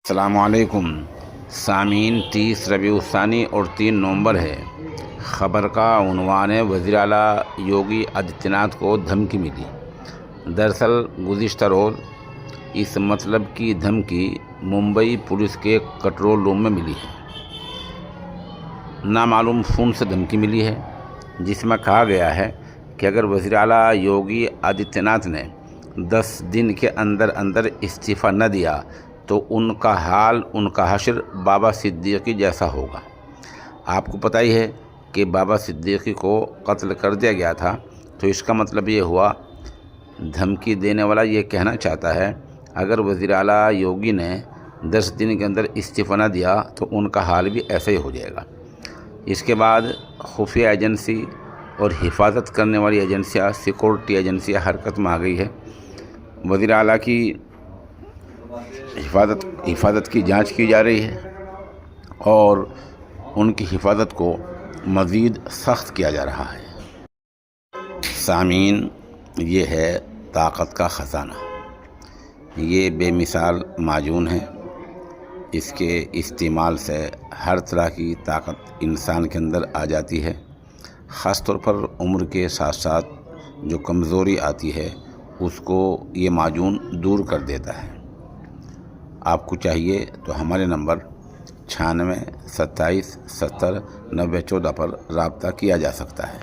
السلام علیکم سامعین، 30 ربیع الثانی اور 3 نومبر ہے۔ خبر کا عنوان ہے وزیر اعلیٰ یوگی آدتیہ ناتھ کو دھمکی ملی۔ دراصل گزشتہ روز اس مطلب کی دھمکی ممبئی پولیس کے کنٹرول روم میں ملی ہے۔ نامعلوم فون سے دھمکی ملی ہے، جس میں کہا گیا ہے کہ اگر وزیر اعلیٰ یوگی آدتیہ ناتھ نے 10 دن کے اندر استعفیٰ نہ دیا تو ان کا حال، ان کا حشر بابا صدیقی جیسا ہوگا۔ آپ کو پتہ ہی ہے کہ بابا صدیقی کو قتل کر دیا گیا تھا، تو اس کا مطلب یہ ہوا، دھمکی دینے والا یہ کہنا چاہتا ہے اگر وزیر اعلیٰ یوگی نے 10 دن کے اندر استعفیٰ نہ دیا تو ان کا حال بھی ایسا ہی ہو جائے گا۔ اس کے بعد خفیہ ایجنسی اور حفاظت کرنے والی ایجنسیاں، سیکورٹی ایجنسیاں حرکت میں آ گئی ہے۔ وزیر اعلیٰ کی حفاظت کی جانچ کی جا رہی ہے اور ان کی حفاظت کو مزید سخت کیا جا رہا ہے۔ سامعین، یہ ہے طاقت کا خزانہ، یہ بے مثال معجون ہے۔ اس کے استعمال سے ہر طرح کی طاقت انسان کے اندر آ جاتی ہے۔ خاص طور پر عمر کے ساتھ ساتھ جو کمزوری آتی ہے اس کو یہ معجون دور کر دیتا ہے۔ آپ کو چاہیے تو ہمارے نمبر 96 27 70 90 14 پر رابطہ کیا جا سکتا ہے۔